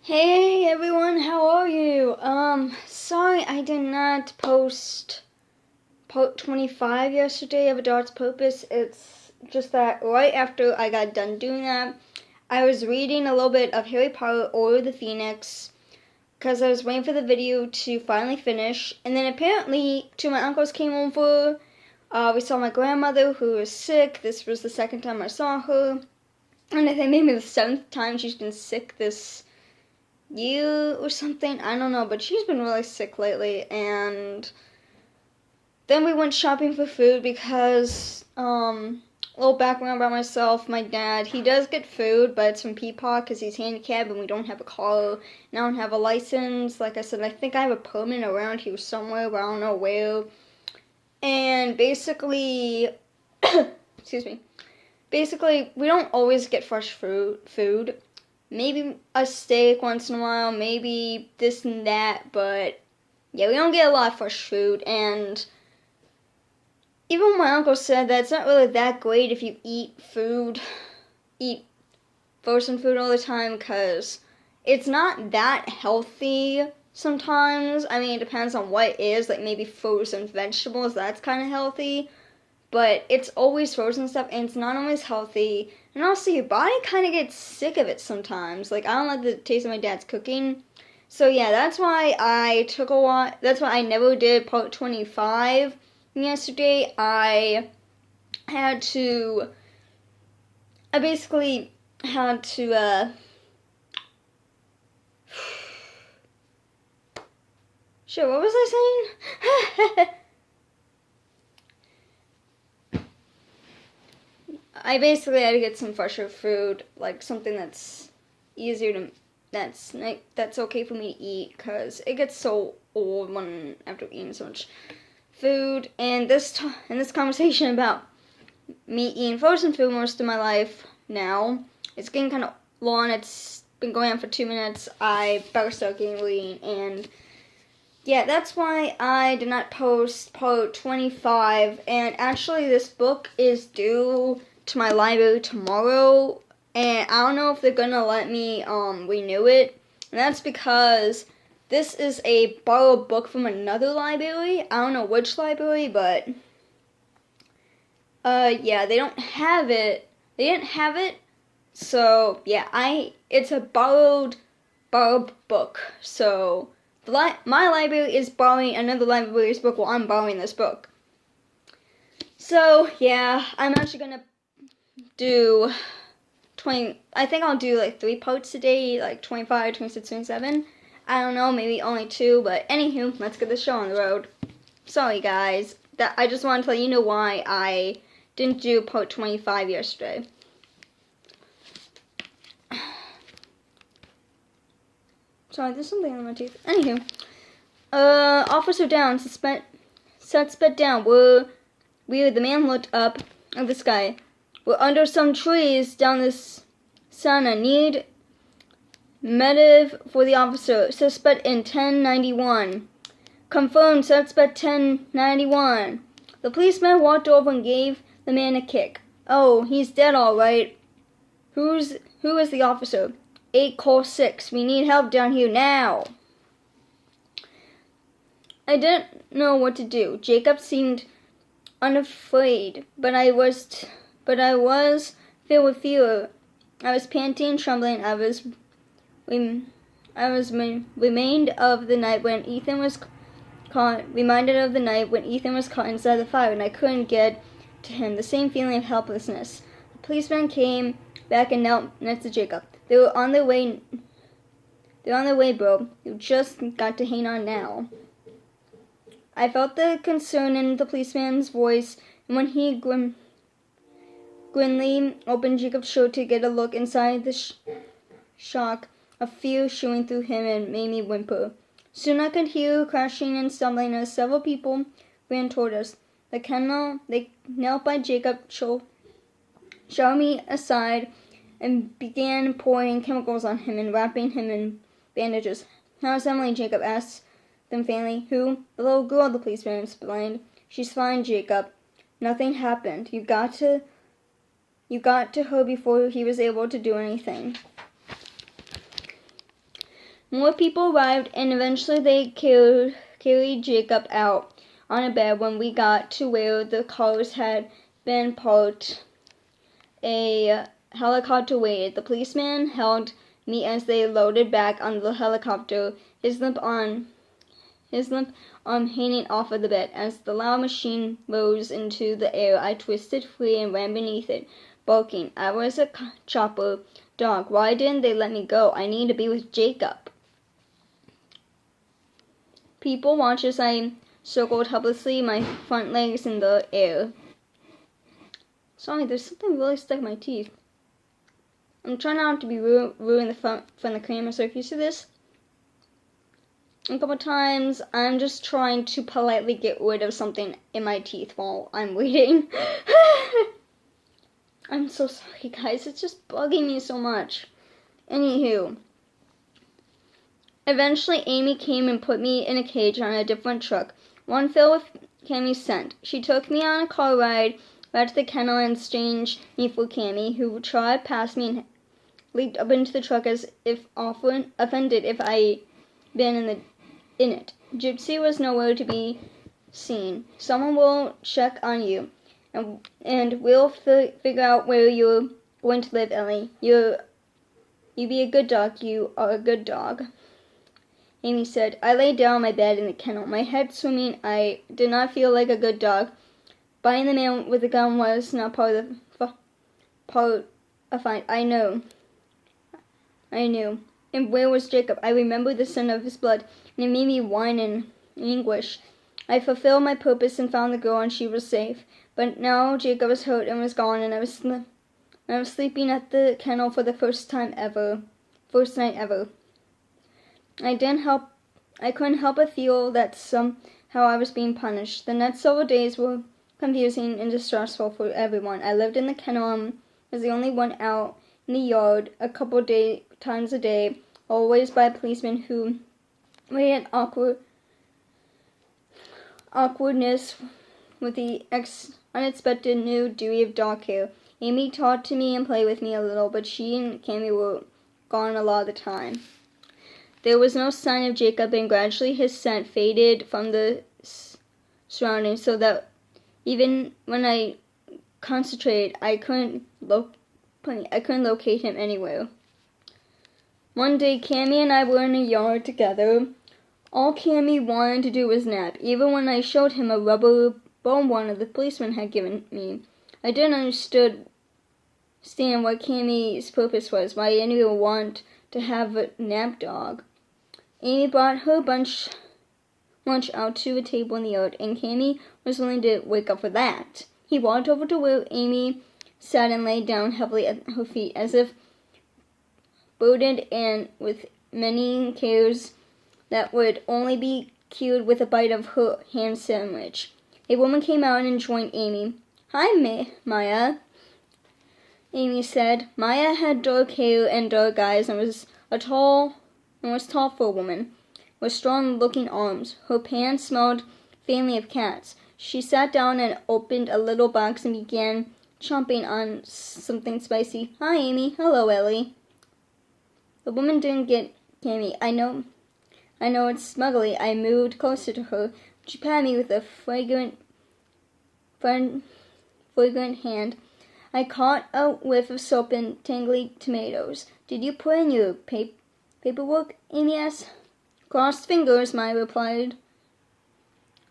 Hey everyone, how are you? Sorry I did not post part 25 yesterday of A Dart's Purpose. It's just that right after I got done doing that, I was reading a little bit of Harry Potter Order of the Phoenix because I was waiting for the video to finally finish. And then apparently two of my uncles came over. We saw my grandmother who was sick. This was the second time I saw her. And I think maybe the seventh time she's been sick this year or something. I don't know, but she's been really sick lately. And then we went shopping for food because, a little background about myself. My dad, he does get food, but it's from Peapod because he's handicapped and we don't have a car. And I don't have a license. Like I said, I think I have a permit around here somewhere, but I don't know where. And basically, excuse me, basically, we don't always get fresh food. Maybe a steak once in a while, maybe this and that, but yeah, we don't get a lot of fresh food. And even my uncle said that it's not really that great if you eat frozen food all the time, because it's not that healthy sometimes. I mean, it depends on what it is, like maybe frozen vegetables, that's kind of healthy. But it's always frozen stuff, and it's not always healthy. And also, your body kind of gets sick of it sometimes. Like, I don't like the taste of my dad's cooking. So, yeah, that's why I took a while. That's why I never did part 25 yesterday. I basically had to, Shit, what was I saying? I basically had to get some fresher food, like something that's easier to, that's okay for me to eat, because it gets so old when after eating so much food. And this conversation about me eating frozen food most of my life now, it's getting kind of long. It's been going on for 2 minutes. I better start getting lean. And yeah, that's why I did not post part 25. And actually, this book is due to my library tomorrow, and I don't know if they're gonna let me renew it. And that's because this is a borrowed book from another library. I don't know which library, but yeah, they don't have it. They didn't have it. So yeah, it's a borrowed book. So my library is borrowing another library's book while I'm borrowing this book. So yeah, I'm actually gonna do I think I'll do like 3 parts today, like 25, 26, 27. I don't know, maybe only 2, but anywho, let's get the show on the road. Sorry guys, I just wanted to let you know why I didn't do part 25 yesterday. Sorry, there's something on my teeth. Anywho, officer down, suspect down. The man looked up at the sky. We're under some trees down this sana. Need mediv for the officer. Suspect in 1091. Confirmed suspect 1091. The policeman walked over and gave the man a kick. Oh, he's dead all right. Who is the officer? 8 call 6. We need help down here now. I didn't know what to do. Jacob seemed unafraid, but I was filled with fear. I was panting and trembling. I was reminded of the night when Ethan was caught inside the fire, and I couldn't get to him. The same feeling of helplessness. The policeman came back and knelt next to Jacob. They're on their way, bro. You just got to hang on now. I felt the concern in the policeman's voice, and when he grimly opened Jacob's shirt to get a look inside, the shock of fear showing through him and made me whimper. Soon I could hear crashing and stumbling as several people ran toward us. They knelt by Jacob, shoved me aside, and began pouring chemicals on him and wrapping him in bandages. How's Emily? Jacob asked them faintly. Who? The little girl, the policeman explained. She's fine, Jacob. Nothing happened. You got to her before he was able to do anything. More people arrived, and eventually they carried Jacob out on a bed. When we got to where the cars had been parked, a helicopter waited. The policeman held me as they loaded back on the helicopter, his limp arm hanging off of the bed. As the loud machine rose into the air, I twisted free and ran beneath it, barking. I was a chopper dog. Why didn't they let me go? I need to be with Jacob. People watched as I circled helplessly, my front legs in the air. Sorry, there's something really stuck in my teeth. I'm trying not to be ruining the front of the camera, so if you see this a couple times, I'm just trying to politely get rid of something in my teeth while I'm waiting. I'm so sorry, guys. It's just bugging me so much. Anywho, eventually Amy came and put me in a cage on a different truck, one filled with Cammie's scent. She took me on a car ride back to the kennel and exchanged me for Cammie, who trod past me and leaped up into the truck as if often offended if I'd been in it. Gypsy was nowhere to be seen. Someone will check on you, and we'll figure out where you're going to live, Ellie. You be a good dog. You are a good dog, Amy said. I lay down on my bed in the kennel, my head swimming. I did not feel like a good dog. Buying the man with the gun was not part of a fight. I knew. And where was Jacob? I remembered the scent of his blood, and it made me whine in anguish. I fulfilled my purpose and found the girl, and she was safe. But now Jacob was hurt and was gone, and I was sleeping at the kennel for the first night ever. I couldn't help but feel that somehow I was being punished. The next several days were confusing and distressful for everyone. I lived in the kennel and was the only one out in the yard a couple times a day, always by a policeman who made an awkwardness with the unexpected new duty of dog care. Amy talked to me and played with me a little, but she and Cammie were gone a lot of the time. There was no sign of Jacob, and gradually his scent faded from the surroundings, so that even when I concentrated, I couldn't locate him anywhere. One day, Cammie and I were in the yard together. All Cammie wanted to do was nap, even when I showed him a rubber bone one the policeman had given me. I didn't understand what Cammie's purpose was, why anyone would want to have a nap dog. Amy brought her lunch out to a table in the yard, and Cammie was willing to wake up for that. He walked over to where Amy sat and lay down heavily at her feet, as if burdened and with many cares that would only be cured with a bite of her ham sandwich. A woman came out and joined Amy. "Hi, Maya," Amy said. Maya had dark hair and dark eyes and was tall for a woman, with strong-looking arms. Her pants smelled faintly of cats. She sat down and opened a little box and began chomping on something spicy. "Hi, Amy." "Hello, Ellie." The woman didn't get Cammie. I know it's smugly. I moved closer to her. She patted me with a fragrant hand. I caught a whiff of soap and tangly tomatoes. "Did you put in your paperwork?" Amy asked. "Crossed fingers," Maya replied.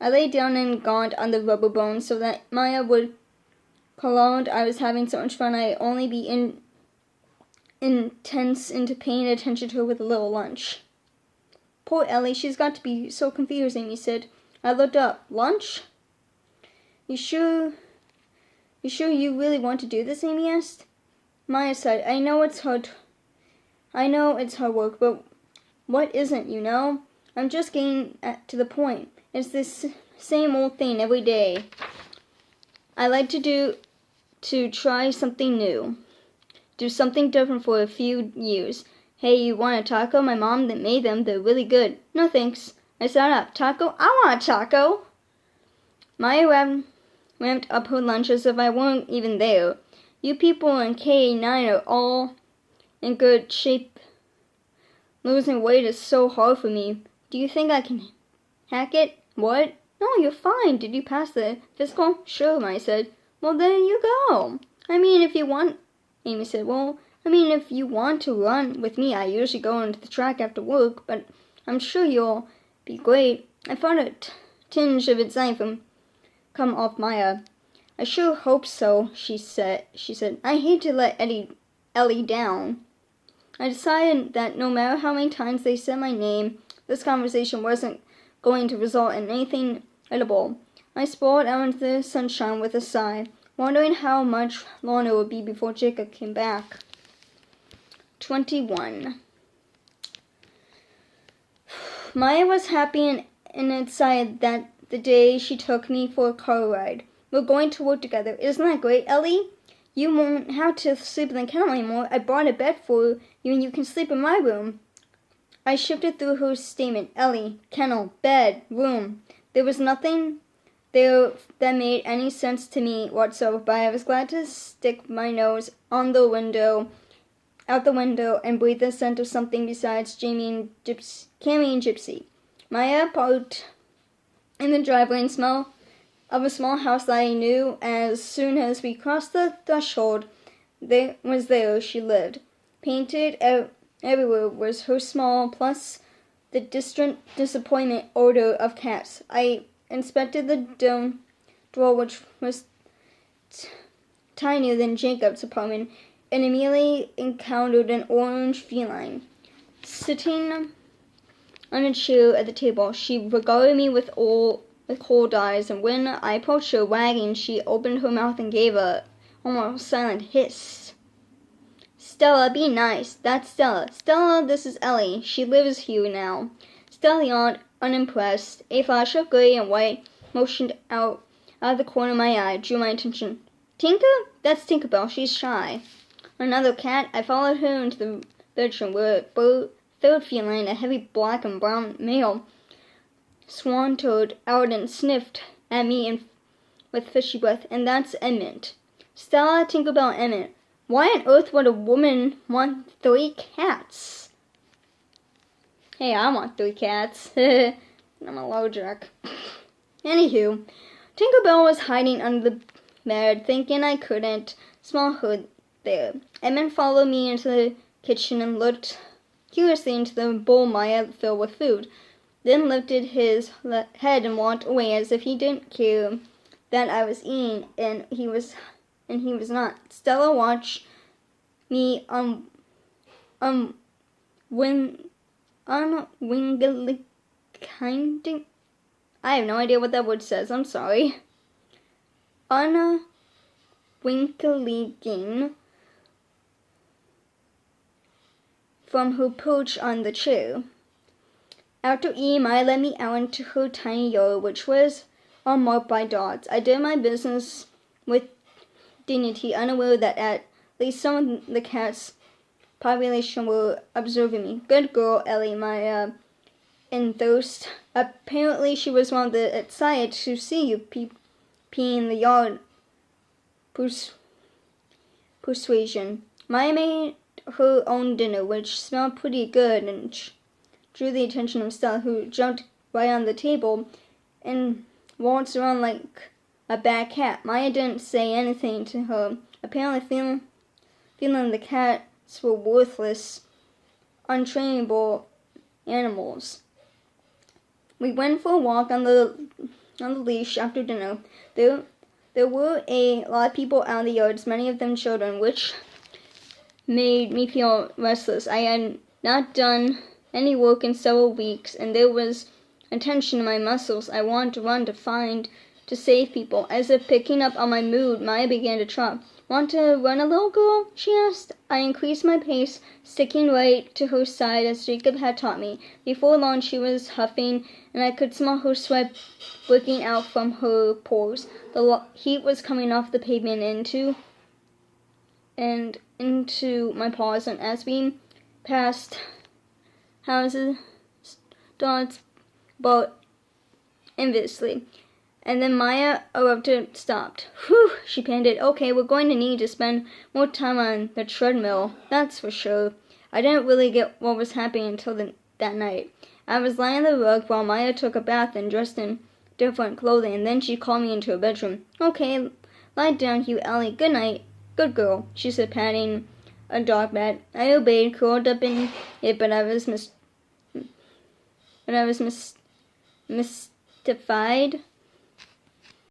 I lay down and gnawed on the rubber bone so that Maya would conclude I was having so much fun I'd only be intense into paying attention to her with a little lunch. "Poor Ellie, she's got to be so confused," Amy said. I looked up. "Lunch? You sure you really want to do this?" Amy asked. Maya said, I know it's hard work, but what isn't, you know? I'm just getting to the point. It's this same old thing every day. I like to try something new. Do something different for a few years. Hey, you want a taco? My mom that made them. They're really good. No thanks. I sat up. Taco? I want a taco. Maya ramped up her lunch as if I weren't even there. You people in K9 are all in good shape. Losing weight is so hard for me. Do you think I can hack it? What? No, you're fine. Did you pass the physical? Sure, I said. Well, there you go. I mean, if you want, Amy said. Well, I mean, if you want to run with me, I usually go into the track after work, but I'm sure you'll be great. I felt a tinge of anxiety come off Maya. I sure hope so, she said. I hate to let Ellie down. I decided that no matter how many times they said my name, this conversation wasn't going to result in anything edible. I sprawled out into the sunshine with a sigh, wondering how much longer it would be before Jacob came back. 21. Maya was happy and excited that the day she took me for a car ride. We're going to work together. Isn't that great, Ellie? You won't have to sleep in the kennel anymore. I brought a bed for you and you can sleep in my room. I shifted through her statement. Ellie, kennel, bed, room. There was nothing there that made any sense to me whatsoever, but I was glad to stick my nose out the window and breathe the scent of something besides Cammy and Gypsy. Maya parked in the driveway and smelled of a small house that I knew. As soon as we crossed the threshold, there she lived. Painted everywhere was her small, plus the distant disappointment odor of cats. I inspected the door, which was tinier than Jacob's apartment, and immediately encountered an orange feline. Sitting on a chair at the table, she regarded me with cold eyes, and when I approached her wagging, she opened her mouth and gave a almost silent hiss. Stella, be nice. That's Stella. Stella, this is Ellie. She lives here now. Stella yawned, unimpressed. A flash of gray and white motioned out of the corner of my eye, drew my attention. Tinker? That's Tinkerbell. She's shy. Another cat. I followed her into the bedroom where a third feline, a heavy black and brown male, swantered out and sniffed at me with fishy breath. And that's Emmett. Stella, Tinkerbell, Emmett. Why on earth would a woman want 3 cats? Hey, I want 3 cats. I'm allergic. Anywho, Tinkerbell was hiding under the bed, thinking I couldn't smell her there. Emmett followed me into the kitchen and looked curiously into the bowl Maya filled with food, then lifted his head and walked away as if he didn't care that I was eating, and he was not. Stella watched me unwillingly. I have no idea what that word says. I'm sorry. Unwinking from her perch on the chair. After eating, Maya led me out into her tiny yard, which was unmarked by dogs. I did my business with dignity, unaware that at least some of the cat's population were observing me. Good girl, Ellie, Maya enthused. Apparently she was one of the excited to see you peeing in the yard persuasion. Maya made her own dinner, which smelled pretty good, and drew the attention of Stella, who jumped right on the table and waltzed around like a bad cat. Maya didn't say anything to her, apparently feeling the cats were worthless, untrainable animals. We went for a walk on the leash after dinner. There were a lot of people out in the yards, many of them children, which made me feel restless. I had not done any work in several weeks, and there was a tension in my muscles. I wanted to run, to save people. As if picking up on my mood, Maya began to trot. Want to run a little, girl? She asked. I increased my pace, sticking right to her side as Jacob had taught me. Before long she was huffing, and I could smell her sweat breaking out from her pores. The heat was coming off the pavement into my paws, and as we passed houses, dogs barked enviously. And then Maya erupted, stopped. Whew, she panted. Okay, we're going to need to spend more time on the treadmill, that's for sure. I didn't really get what was happening until that night. I was lying on the rug while Maya took a bath and dressed in different clothing, and then she called me into her bedroom. "Okay, lie down, you Ellie. Good night. Good girl," she said, patting a dark bed. I obeyed, curled up in it, but I was mystified.